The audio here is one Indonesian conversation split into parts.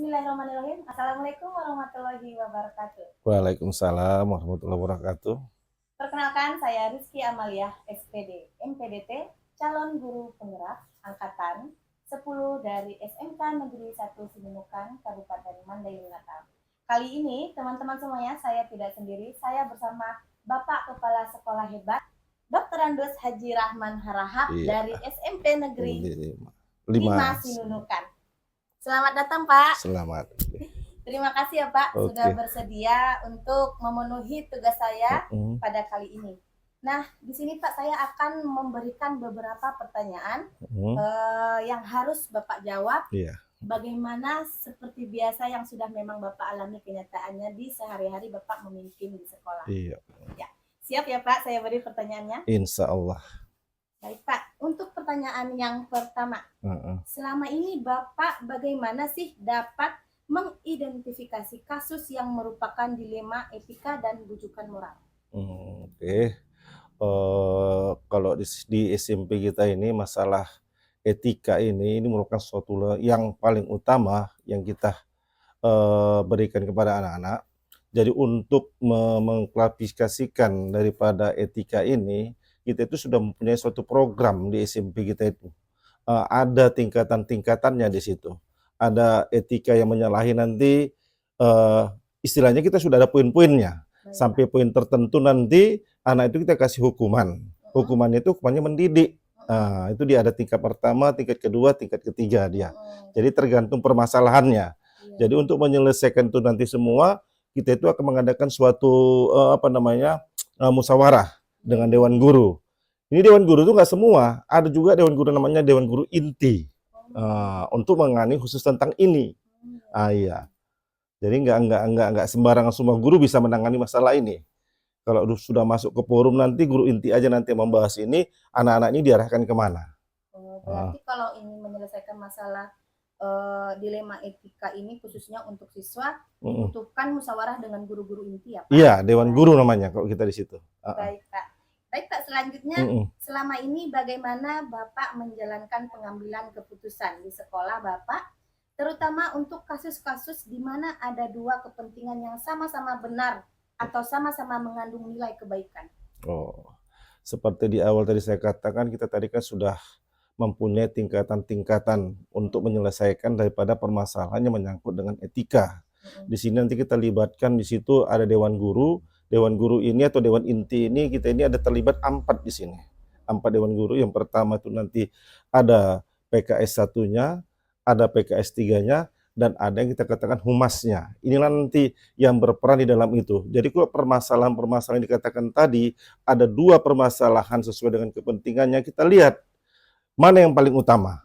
Bismillahirrahmanirrahim. Assalamualaikum warahmatullahi wabarakatuh. Waalaikumsalam warahmatullahi wabarakatuh. Perkenalkan, saya Rizky Amalia, SPD, MPDT, calon guru penggerak angkatan 10 dari SMK Negeri 1 Sinunukan, Kabupaten Mandailing Natal. Kali ini, teman-teman semuanya, saya tidak sendiri. Saya bersama Bapak Kepala Sekolah Hebat, Dr. Andus Haji Rahman Harahap dari SMP Negeri 5 Sinunukan. Selamat datang, Pak. Selamat. Terima kasih ya Pak, sudah bersedia untuk memenuhi tugas saya pada kali ini. Nah, di sini Pak, saya akan memberikan beberapa pertanyaan yang harus Bapak jawab. Bagaimana seperti biasa yang sudah memang Bapak alami kenyataannya di sehari-hari Bapak memimpin di sekolah. Ya. Siap ya Pak, saya beri pertanyaannya? Insya Allah. Baik Pak, untuk pertanyaan yang pertama, selama ini Bapak bagaimana sih dapat mengidentifikasi kasus yang merupakan dilema etika dan bujukan moral? Kalau di SMP kita ini masalah etika ini merupakan suatu yang paling utama yang kita berikan kepada anak-anak. Jadi untuk mengklasifikasikan daripada etika ini, kita itu sudah mempunyai suatu program di SMP kita itu. Ada tingkatan-tingkatannya di situ. Ada etika yang menyalahi nanti, istilahnya kita sudah ada poin-poinnya. Sampai poin tertentu nanti anak itu kita kasih hukuman. Hukumannya itu hukumannya mendidik. Itu dia ada tingkat pertama, tingkat kedua, tingkat ketiga dia. Jadi tergantung permasalahannya. Jadi untuk menyelesaikan itu nanti semua, kita itu akan mengadakan suatu musyawarah dengan Dewan Guru. Ini Dewan Guru itu nggak semua, ada juga Dewan Guru namanya Dewan Guru Inti untuk menangani khusus tentang ini. Iya. Jadi nggak sembarangan semua guru bisa menangani masalah ini. Kalau sudah masuk ke forum nanti guru inti aja nanti membahas ini, anak-anak ini diarahkan kemana? Berarti kalau ini menyelesaikan masalah dilema etika ini khususnya untuk siswa membutuhkan musyawarah dengan guru-guru inti ya Pak? Iya, Dewan Guru namanya kalau kita di situ. Baik Pak. Baik Pak, selanjutnya selama ini bagaimana Bapak menjalankan pengambilan keputusan di sekolah Bapak, terutama untuk kasus-kasus di mana ada dua kepentingan yang sama-sama benar atau sama-sama mengandung nilai kebaikan? Seperti di awal tadi saya katakan, kita tadi kan sudah mempunyai tingkatan-tingkatan untuk menyelesaikan daripada permasalahan yang menyangkut dengan etika. Di sini nanti kita libatkan di situ ada Dewan Guru. Dewan Guru ini atau Dewan Inti ini kita ini ada terlibat 4 di sini. 4 Dewan Guru. Yang pertama itu nanti ada PKS 1-nya, ada PKS 3-nya, dan ada yang kita katakan humasnya. Inilah nanti yang berperan di dalam itu. Jadi kalau permasalahan-permasalahan yang dikatakan tadi, ada 2 permasalahan sesuai dengan kepentingannya, kita lihat mana yang paling utama.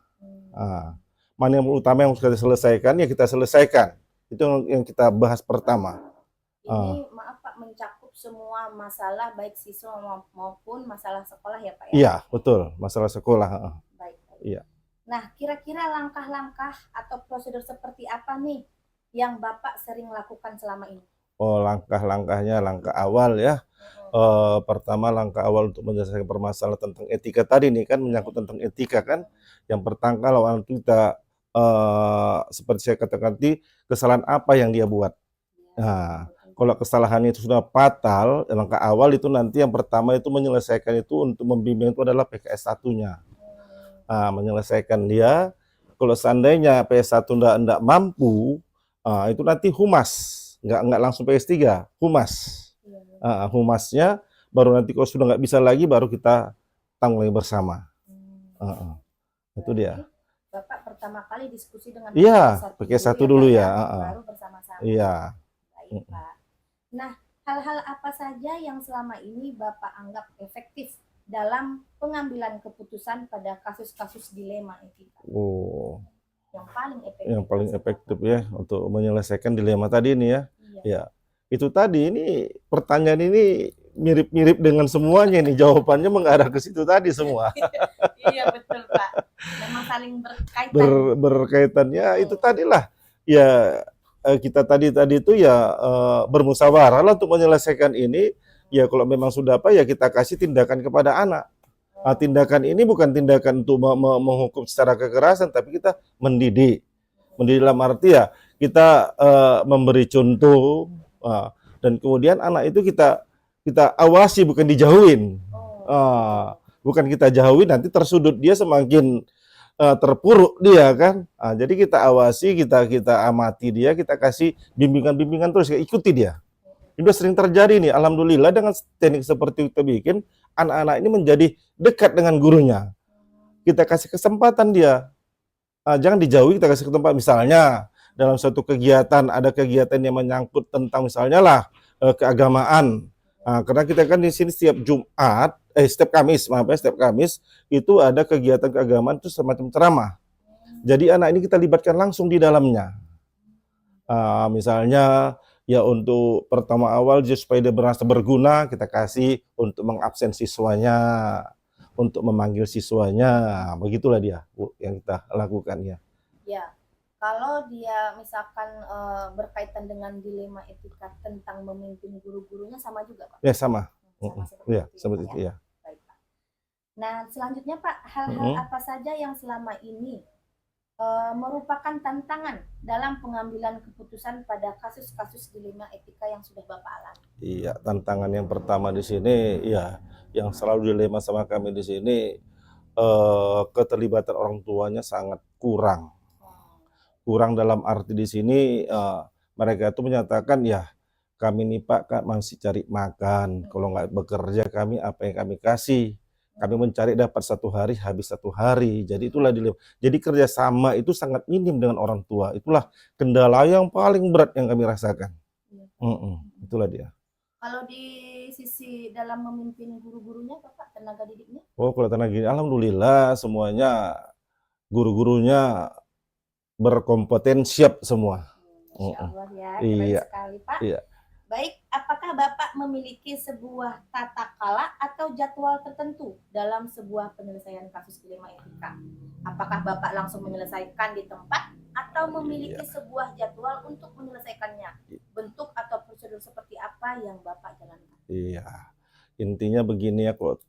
Mana yang utama yang harus kita selesaikan, ya kita selesaikan. Itu yang kita bahas pertama. Ini maaf Pak, mencakup semua masalah baik siswa maupun masalah sekolah ya Pak ya? Iya, betul, masalah sekolah. Baik. Iya. Nah, kira-kira langkah-langkah atau prosedur seperti apa nih yang Bapak sering lakukan selama ini? Langkah-langkahnya, langkah awal ya. Pertama langkah awal untuk menyelesaikan permasalahan tentang etika tadi nih kan, menyangkut tentang etika kan. Yang pertama kalau kita seperti saya katakan tadi, kesalahan apa yang dia buat. Nah, kalau kesalahannya itu sudah fatal, langkah awal itu nanti yang pertama itu menyelesaikan itu untuk membimbing itu adalah PKS 1-nya. Menyelesaikan dia. Kalau seandainya PS1 enggak mampu, itu nanti humas, enggak langsung PS3, humas. Humasnya baru nanti kalau sudah nggak bisa lagi baru kita tanggung lagi bersama. Itu dia. Bapak pertama kali diskusi dengan PKS 1 dulu ya. Baru bersama-sama. Iya. Baik Pak. Nah, hal-hal apa saja yang selama ini Bapak anggap efektif dalam pengambilan keputusan pada kasus-kasus dilema etika? Yang paling efektif ya untuk menyelesaikan dilema tadi ini ya. Ya. Itu tadi ini pertanyaan ini mirip-mirip dengan semuanya nih, jawabannya mengarah ke situ tadi semua. Iya betul Pak. Memang saling berkaitan. Berkaitannya itu tadilah. Ya kita tadi itu ya bermusyawarah lah untuk menyelesaikan ini. Ya kalau memang sudah apa ya kita kasih tindakan kepada anak. Tindakan ini bukan tindakan untuk menghukum secara kekerasan, tapi kita mendidik. Mendidik dalam arti ya kita memberi contoh, dan kemudian anak itu kita awasi, bukan dijauhin. Bukan kita jauhin, nanti tersudut dia, semakin terpuruk dia kan. Jadi kita awasi, kita amati dia, kita kasih bimbingan-bimbingan terus, ikuti dia. Ini udah sering terjadi nih, alhamdulillah dengan teknik seperti kita bikin, anak-anak ini menjadi dekat dengan gurunya. Kita kasih kesempatan dia. Jangan dijauhi, kita kasih kesempatan. Misalnya dalam suatu kegiatan, ada kegiatan yang menyangkut tentang misalnya lah keagamaan. Karena kita kan di sini setiap Kamis, setiap Kamis itu ada kegiatan keagamaan, itu semacam ceramah. Jadi anak ini kita libatkan langsung di dalamnya. Misalnya ya untuk pertama awal supaya dia merasa berguna, kita kasih untuk mengabsen siswanya, untuk memanggil siswanya, begitulah dia Bu, yang kita lakukan ya. Ya, kalau dia misalkan berkaitan dengan dilema etika tentang memimpin guru-gurunya sama juga Pak? Ya sama. Sama Ya, seperti seperti itu itu ya. Baik, Pak. Nah, selanjutnya Pak, hal-hal apa saja yang selama ini merupakan tantangan dalam pengambilan keputusan pada kasus-kasus dilema etika yang sudah Bapak alami? Iya, tantangan yang pertama di sini, ya, yang selalu dilema sama kami di sini, keterlibatan orang tuanya sangat kurang. Kurang dalam arti di sini, mereka itu menyatakan, ya, kami nih Pak kan masih cari makan, kalau nggak bekerja kami apa yang kami kasih? Kami mencari dapat 1 hari, habis 1 hari. Jadi itulah dilema. Jadi kerjasama itu sangat minim dengan orang tua. Itulah kendala yang paling berat yang kami rasakan. Itulah dia. Kalau di sisi dalam memimpin guru-gurunya Bapak, tenaga didiknya? Oh, kalau tenaga didik, alhamdulillah semuanya guru-gurunya berkompeten, siap semua. Masya Allah ya, keren Iya. sekali Pak. Iya. Baik, apakah Bapak memiliki sebuah tata kala atau jadwal tertentu dalam sebuah penyelesaian kasus dilema etika? Apakah Bapak langsung menyelesaikan di tempat atau memiliki sebuah jadwal untuk menyelesaikannya? Bentuk atau prosedur seperti apa yang Bapak jalankan? Iya. Intinya begini ya, kok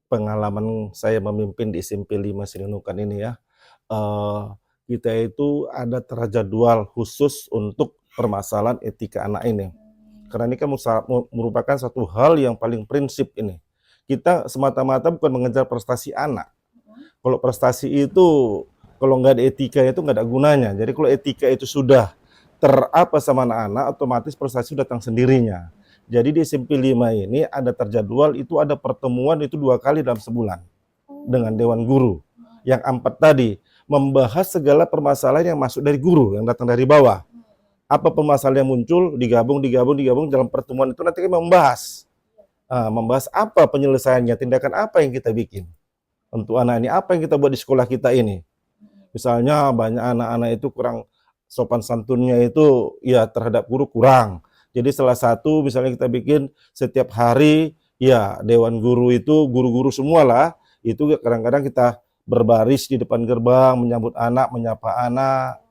pengalaman saya memimpin di SMP 5 Sinunukan ini ya, kita itu ada terjadwal khusus untuk permasalahan etika anak ini. Karena ini kan merupakan satu hal yang paling prinsip ini. Kita semata-mata bukan mengejar prestasi anak. Kalau prestasi itu, kalau nggak ada etika itu nggak ada gunanya. Jadi kalau etika itu sudah terapa sama anak-anak, otomatis prestasi datang sendirinya. Jadi di SMP 5 ini ada terjadwal, itu ada pertemuan itu 2 kali dalam sebulan dengan Dewan Guru. Yang 4 tadi, membahas segala permasalahan yang masuk dari guru, yang datang dari bawah. Apa permasalahan yang muncul, digabung dalam pertemuan itu nanti kita membahas apa penyelesaiannya, tindakan apa yang kita bikin untuk anak ini, apa yang kita buat di sekolah kita ini. Misalnya banyak anak-anak itu kurang sopan santunnya itu ya terhadap guru kurang. Jadi salah satu misalnya kita bikin setiap hari ya Dewan Guru itu guru-guru semua lah, itu kadang-kadang kita berbaris di depan gerbang menyambut anak, menyapa anak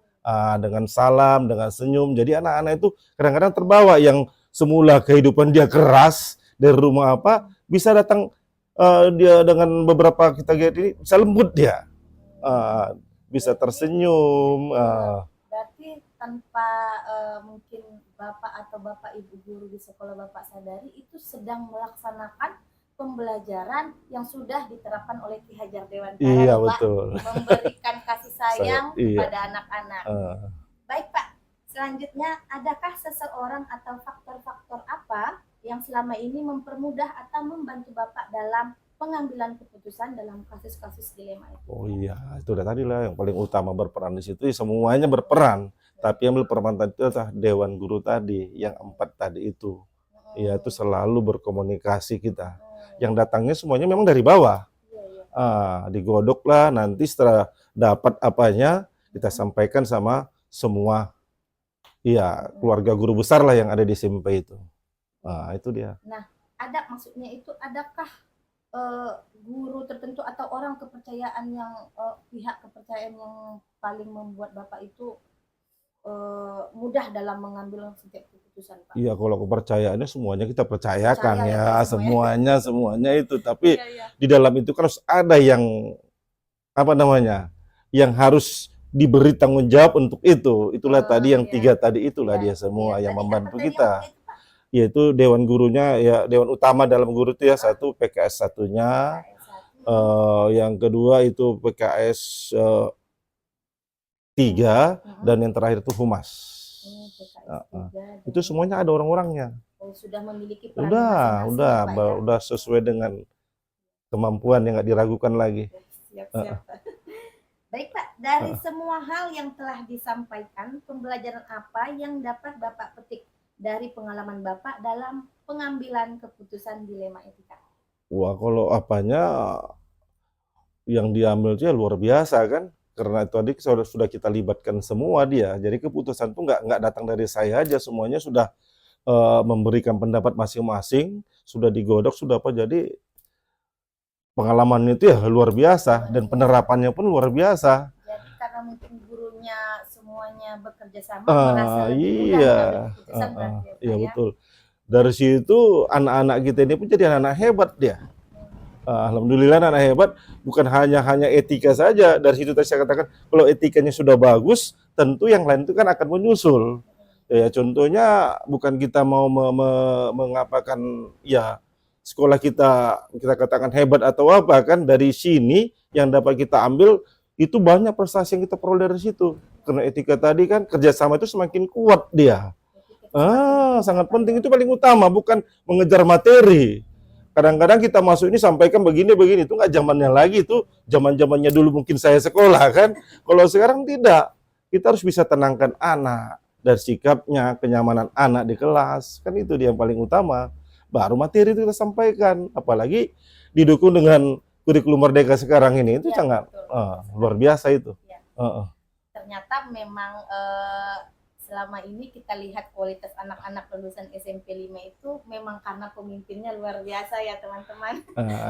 dengan salam, dengan senyum. Jadi anak-anak itu kadang-kadang terbawa yang semula kehidupan dia keras dari rumah bisa datang dia dengan beberapa kita lihat ini bisa lembut dia, bisa tersenyum. Berarti tanpa mungkin Bapak atau Bapak Ibu guru di sekolah Bapak sadari itu sedang melaksanakan pembelajaran yang sudah diterapkan oleh Ki Hajar Dewantara. Iya, Pak, betul. memberikan kasih sayang Iya. kepada anak-anak. Baik Pak, selanjutnya adakah seseorang atau faktor-faktor apa yang selama ini mempermudah atau membantu Bapak dalam pengambilan keputusan dalam kasus-kasus dilema itu? Oh iya, itu udah tadi lah yang paling utama berperan di situ, semuanya berperan. Tapi yang berperan tadi itu adalah Dewan Guru tadi, yang 4 tadi itu. Ya, itu selalu berkomunikasi kita. Yang datangnya semuanya memang dari bawah. Digodok lah, nanti setelah dapat apanya, kita sampaikan sama semua keluarga guru besar lah yang ada di SMP itu. Itu dia. Nah, maksudnya itu adakah guru tertentu atau orang kepercayaan yang pihak kepercayaan yang paling membuat Bapak itu mudah dalam mengambil setiap keputusan, Pak? Iya, kalau kepercayaannya semuanya kita percayakan ya, semuanya itu. Tapi di dalam itu kan harus ada yang yang harus diberi tanggung jawab untuk itu. Itulah tadi yang Iya. tiga tadi itulah Iya, dia semua iya. yang Tadi membantu apa tadi yang kita. tiga itu, Pak? Yaitu dewan gurunya, ya dewan utama dalam guru itu ya satu PKS satunya, PKS 1. yang kedua itu PKS 3, dan yang terakhir itu humas. PKS 3 Itu dan semuanya ada orang-orangnya. sudah memiliki perannya masing-masing ya, Pak ya? Udah sesuai dengan kemampuan yang nggak diragukan lagi. Siap-siap, Pak. Baik, Pak, dari semua hal yang telah disampaikan, pembelajaran apa yang dapat Bapak petik dari pengalaman Bapak dalam pengambilan keputusan dilema etika? Wah, kalau apanya yang diambil itu ya luar biasa kan, karena itu tadi sudah kita libatkan semua dia. Jadi keputusan itu nggak datang dari saya aja, semuanya sudah memberikan pendapat masing-masing, sudah digodok, sudah apa. Jadi pengalamannya itu ya luar biasa dan penerapannya pun luar biasa. Jadi karena mungkin gurunya semuanya bekerja sama, merasa lebih mudah Iya, mengambil keputusan berarti ya, Pak iya ya? betul. Dari situ anak-anak kita ini pun jadi anak-anak hebat dia. Alhamdulillah anak hebat, bukan hanya etika saja. Dari situ tadi saya katakan, kalau etikanya sudah bagus, tentu yang lain itu kan akan menyusul. Ya contohnya bukan kita mau mengapakan ya sekolah kita katakan hebat atau apa kan, dari sini yang dapat kita ambil itu banyak prestasi yang kita peroleh dari situ. Karena etika tadi kan kerjasama itu semakin kuat dia. Sangat penting, itu paling utama, bukan mengejar materi. Kadang-kadang kita masuk ini sampaikan begini, itu nggak zamannya lagi, itu zaman-zamannya dulu mungkin saya sekolah kan. Kalau sekarang tidak, kita harus bisa tenangkan anak dari sikapnya, kenyamanan anak di kelas, kan itu dia yang paling utama. Baru materi itu kita sampaikan, apalagi didukung dengan kurikulum merdeka sekarang ini, itu Ya, sangat betul. luar biasa itu. Ya. Ternyata memang selama ini kita lihat kualitas anak-anak lulusan SMP 5 itu memang karena pemimpinnya luar biasa ya, teman-teman.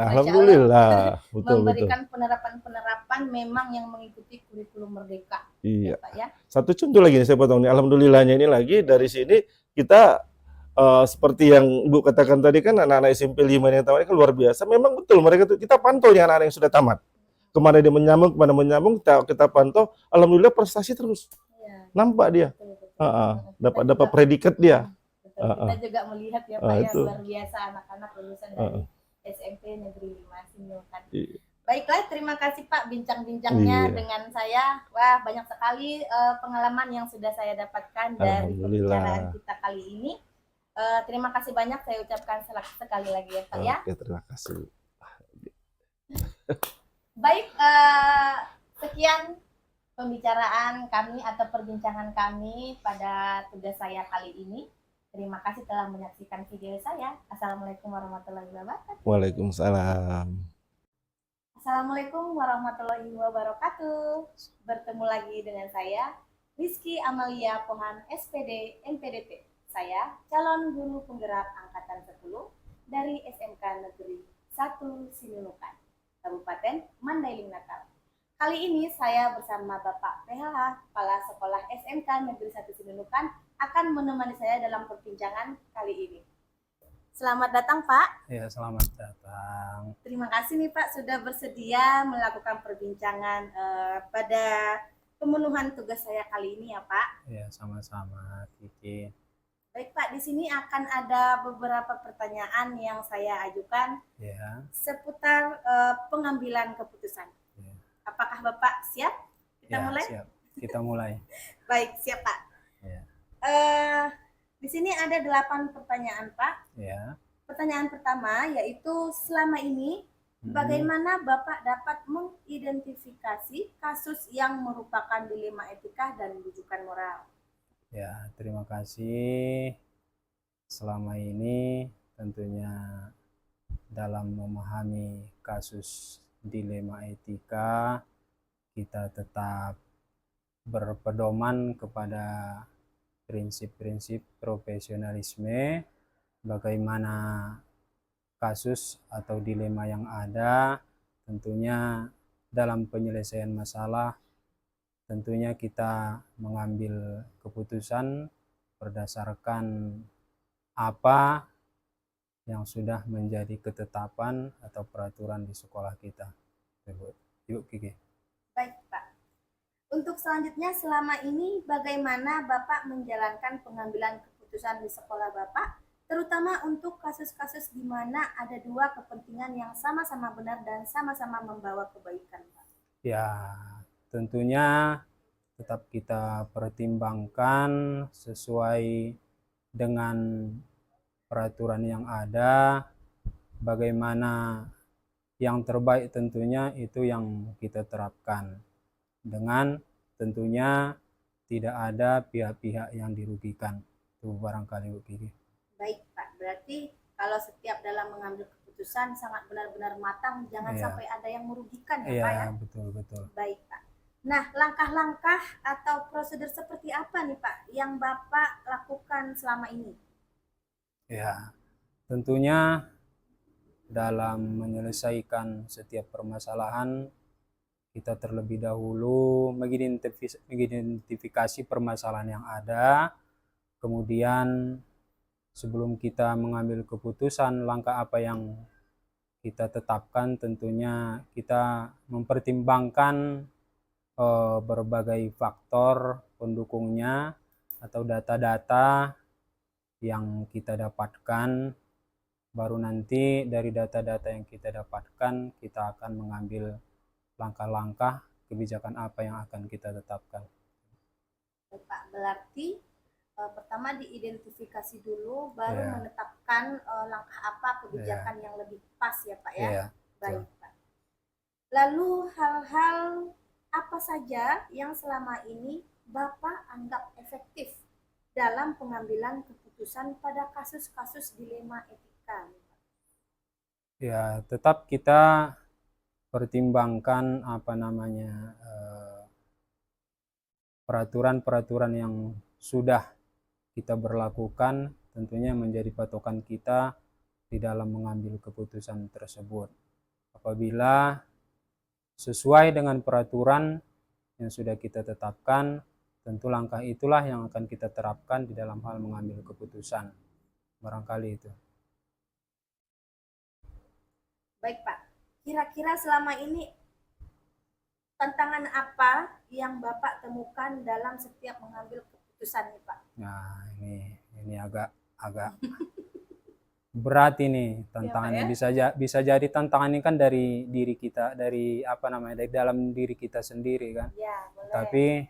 Alhamdulillah, betul. Memberikan penerapan-penerapan memang yang mengikuti kurikulum merdeka. Iya. Ya, Pak ya. Satu contoh lagi nih saya potong nih, alhamdulillahnya ini lagi dari sini kita seperti yang Bu katakan tadi kan, anak-anak SMP 5 yang tamat kan luar biasa. Memang betul mereka tuh kita pantau nih anak-anak yang sudah tamat. Kemana dia menyambung, kita pantau, alhamdulillah prestasi terus. Iya. Nampak dia. Dapat predikat dia. Kita juga melihat ya, Pak ya, itu luar biasa anak-anak lulusan dari SMP Negeri 5 Sinukan. Baiklah, terima kasih Pak bincang-bincangnya dengan saya. Wah, banyak sekali pengalaman yang sudah saya dapatkan dari pembicaraan kita kali ini. Terima kasih banyak saya ucapkan sekali lagi ya, Pak ya. Oke, terima kasih. Baik, sekian pembicaraan kami atau perbincangan kami pada tugas saya kali ini. Terima kasih telah menyaksikan video saya. Assalamualaikum warahmatullahi wabarakatuh. Waalaikumsalam. Assalamualaikum warahmatullahi wabarakatuh. Bertemu lagi dengan saya, Rizky Amalia Pohan, SPD MPDT. Saya calon guru penggerak angkatan 10 dari SMK Negeri 1 Sinunukan, Kabupaten Mandailing Natal. Kali ini saya bersama Bapak PHH, Kepala Sekolah SMK Negeri 1 Sinunukan, akan menemani saya dalam perbincangan kali ini. Selamat datang, Pak. Ya, selamat datang. Terima kasih nih Pak sudah bersedia melakukan perbincangan pada pemenuhan tugas saya kali ini ya Pak. Ya, sama-sama, Kiki. Baik Pak, di sini akan ada beberapa pertanyaan yang saya ajukan seputar pengambilan keputusan. Ya. Apakah Bapak siap? Kita mulai? Siap. Kita mulai. Baik, siap Pak. Ya. Di sini ada 8 pertanyaan Pak. Ya. Pertanyaan pertama yaitu selama ini bagaimana Bapak dapat mengidentifikasi kasus yang merupakan dilema etika dan rujukan moral? Ya, terima kasih. Selama ini tentunya dalam memahami kasus dilema etika, kita tetap berpedoman kepada prinsip-prinsip profesionalisme, bagaimana kasus atau dilema yang ada, tentunya dalam penyelesaian masalah, tentunya kita mengambil keputusan berdasarkan apa yang sudah menjadi ketetapan atau peraturan di sekolah kita. Yuk, Kiki. Baik, Pak. Untuk selanjutnya, selama ini bagaimana Bapak menjalankan pengambilan keputusan di sekolah Bapak, terutama untuk kasus-kasus di mana ada dua kepentingan yang sama-sama benar dan sama-sama membawa kebaikan, Pak? Ya, tentunya tetap kita pertimbangkan sesuai dengan peraturan yang ada, bagaimana yang terbaik tentunya itu yang kita terapkan. Dengan tentunya tidak ada pihak-pihak yang dirugikan. Itu barangkali Bu Kiki. Baik, Pak. Berarti kalau setiap dalam mengambil keputusan sangat benar-benar matang, jangan Iya. sampai ada yang merugikan ya, Iya, Pak ya? betul. Baik, Pak. Nah, langkah-langkah atau prosedur seperti apa nih, Pak, yang Bapak lakukan selama ini? Ya, tentunya dalam menyelesaikan setiap permasalahan kita terlebih dahulu mengidentifikasi permasalahan yang ada, kemudian sebelum kita mengambil keputusan langkah apa yang kita tetapkan, tentunya kita mempertimbangkan berbagai faktor pendukungnya atau data-data yang kita dapatkan. Baru nanti dari data-data yang kita dapatkan kita akan mengambil langkah-langkah kebijakan apa yang akan kita tetapkan. Baik, Pak. Berarti pertama diidentifikasi dulu, baru Iya. menetapkan langkah apa kebijakan yang lebih pas ya, Pak ya? Iya, Baik, Pak. Lalu hal-hal apa saja yang selama ini Bapak anggap efektif dalam pengambilan keputusan pada kasus-kasus dilema etika? ya tetap kita pertimbangkan peraturan-peraturan yang sudah kita berlakukan, tentunya menjadi patokan kita di dalam mengambil keputusan tersebut. Apabila sesuai dengan peraturan yang sudah kita tetapkan, tentu langkah itulah yang akan kita terapkan di dalam hal mengambil keputusan. Barangkali itu. Baik, Pak. Kira-kira selama ini tantangan apa yang Bapak temukan dalam setiap mengambil keputusan nih, Pak? Nah, ini agak berat ini tantangannya. Bisa jadi tantangan ini kan dari diri kita, dari dari dalam diri kita sendiri kan. Ya, boleh. Tapi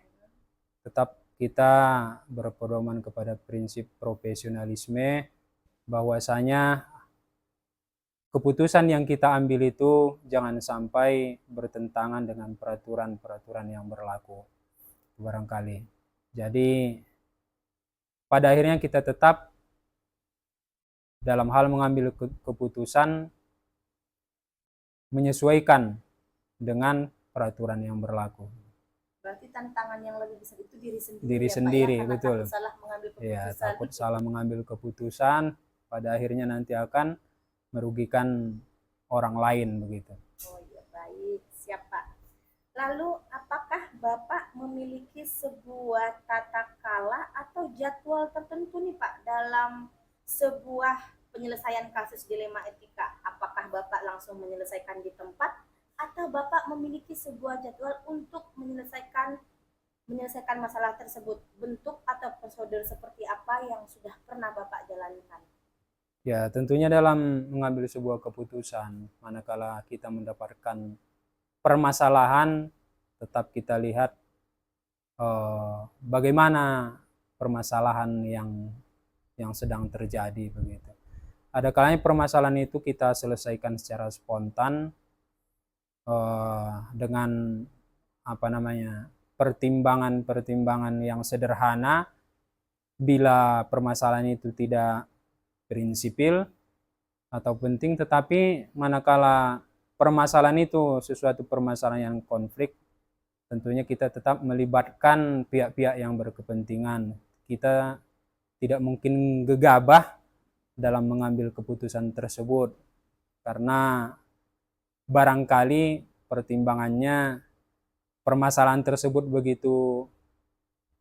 tetap kita berpedoman kepada prinsip profesionalisme, bahwasanya keputusan yang kita ambil itu jangan sampai bertentangan dengan peraturan-peraturan yang berlaku barangkali. Jadi pada akhirnya kita tetap dalam hal mengambil keputusan menyesuaikan dengan peraturan yang berlaku. Berarti tantangan yang lebih besar itu diri sendiri, Diri ya, sendiri, Pak, ya? betul. Takut salah mengambil keputusan. Ya, takut salah mengambil keputusan, pada akhirnya nanti akan merugikan orang lain begitu. Oh iya, baik, siap, Pak. Lalu apakah Bapak memiliki sebuah tata kala atau jadwal tertentu nih, Pak, dalam sebuah penyelesaian kasus dilema etika? Apakah Bapak langsung menyelesaikan di tempat atau Bapak memiliki sebuah jadwal untuk menyelesaikan masalah tersebut? Bentuk atau prosedur seperti apa yang sudah pernah Bapak jalankan? Ya, tentunya dalam mengambil sebuah keputusan, manakala kita mendapatkan permasalahan, tetap kita lihat bagaimana permasalahan yang sedang terjadi begitu. Ada kalanya permasalahan itu kita selesaikan secara spontan dengan pertimbangan-pertimbangan yang sederhana. Bila permasalahan itu tidak prinsipil atau penting, tetapi manakala permasalahan itu sesuatu permasalahan yang konflik, tentunya kita tetap melibatkan pihak-pihak yang berkepentingan. Kita tidak mungkin gegabah dalam mengambil keputusan tersebut, karena barangkali pertimbangannya permasalahan tersebut begitu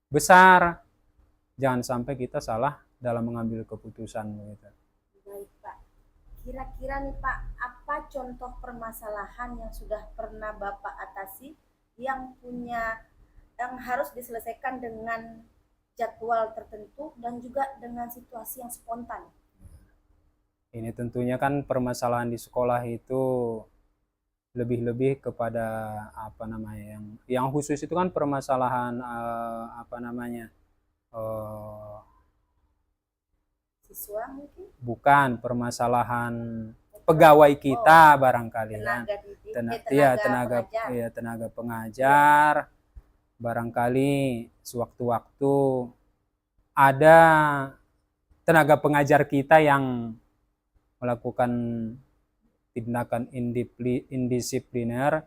besar, jangan sampai kita salah dalam mengambil keputusan begitu. Baik, Pak. Kira-kira nih, Pak, apa contoh permasalahan yang sudah pernah Bapak atasi yang punya yang harus diselesaikan dengan jadwal tertentu dan juga dengan situasi yang spontan. Ini tentunya kan permasalahan di sekolah itu lebih-lebih kepada apa namanya yang khusus itu kan permasalahan apa namanya Siswa mungkin bukan permasalahan pegawai kita barangkali kan. tenaga didik, Iya, tenaga pengajar. iya, tenaga pengajar. Barangkali sewaktu-waktu ada tenaga pengajar kita yang melakukan tindakan indisipliner,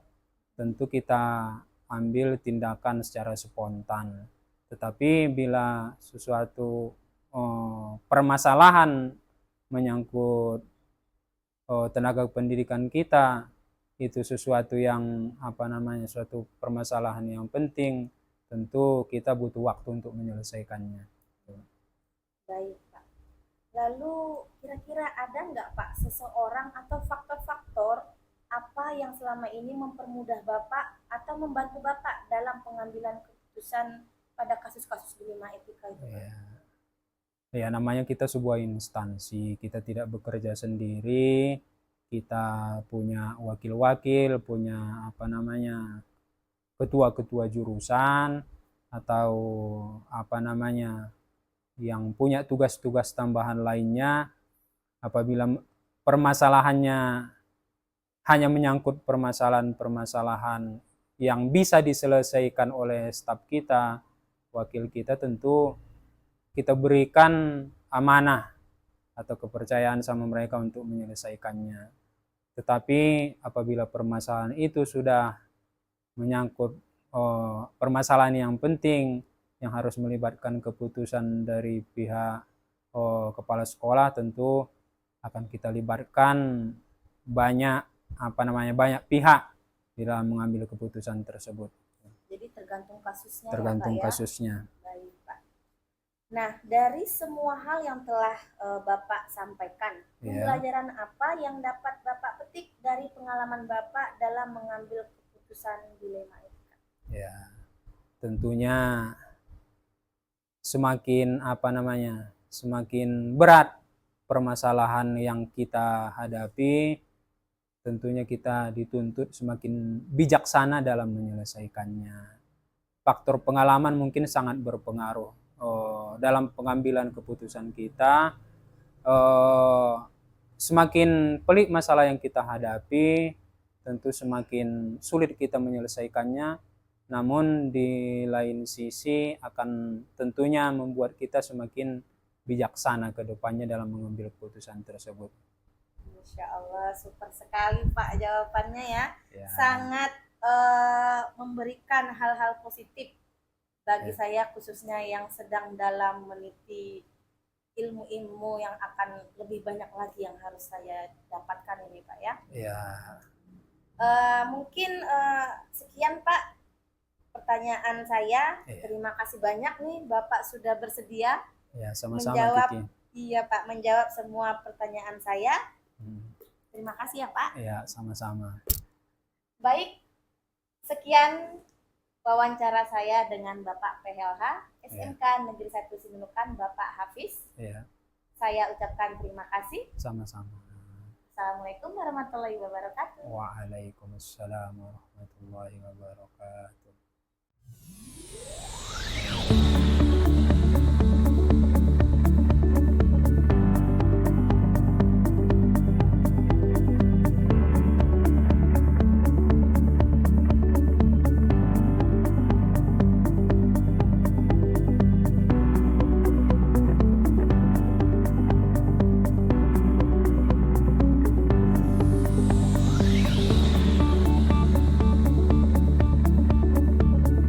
tentu kita ambil tindakan secara spontan. Tetapi bila sesuatu permasalahan menyangkut tenaga pendidikan kita, itu sesuatu yang apa namanya, suatu permasalahan yang penting, tentu kita butuh waktu untuk menyelesaikannya. Baik, Pak. Lalu kira-kira ada nggak Pak seseorang atau faktor-faktor apa yang selama ini mempermudah Bapak atau membantu Bapak dalam pengambilan keputusan pada kasus-kasus dilema etika itu? Ya, namanya kita sebuah instansi, kita tidak bekerja sendiri, kita punya wakil-wakil, punya apa namanya, ketua-ketua jurusan, atau apa namanya, yang punya tugas-tugas tambahan lainnya. Apabila permasalahannya hanya menyangkut permasalahan-permasalahan yang bisa diselesaikan oleh staf kita, wakil kita, tentu kita berikan amanah atau kepercayaan sama mereka untuk menyelesaikannya. Tetapi apabila permasalahan itu sudah menyangkut permasalahan yang penting, yang harus melibatkan keputusan dari pihak kepala sekolah, tentu akan kita libatkan banyak pihak di dalam mengambil keputusan tersebut. Jadi tergantung kasusnya. Tergantung ya, Pak, kasusnya. Baik, Pak. Nah, dari semua hal yang telah Bapak sampaikan, pembelajaran apa yang dapat Bapak petik dari pengalaman Bapak dalam mengambil keputusan dilema etika? Ya, tentunya semakin semakin berat permasalahan yang kita hadapi, tentunya kita dituntut semakin bijaksana dalam menyelesaikannya. Faktor pengalaman mungkin sangat berpengaruh dalam pengambilan keputusan kita. Semakin pelik masalah yang kita hadapi, tentu semakin sulit kita menyelesaikannya. Namun di lain sisi akan tentunya membuat kita semakin bijaksana ke depannya dalam mengambil keputusan tersebut. Insya Allah, super sekali Pak jawabannya ya. Sangat memberikan hal-hal positif bagi saya, khususnya yang sedang dalam meniti ilmu-ilmu yang akan lebih banyak lagi yang harus saya dapatkan ini Pak ya. Mungkin sekian Pak pertanyaan saya. Terima kasih banyak nih Bapak sudah bersedia sama-sama menjawab semua pertanyaan saya. Terima kasih ya Pak. Ya, sama-sama. Baik, sekian wawancara saya dengan Bapak PLH SMK Negeri 1 Sinunukan, Bapak Hafiz. Saya ucapkan terima kasih. Sama-sama. Assalamualaikum warahmatullahi wabarakatuh. Waalaikumsalam warahmatullahi wabarakatuh.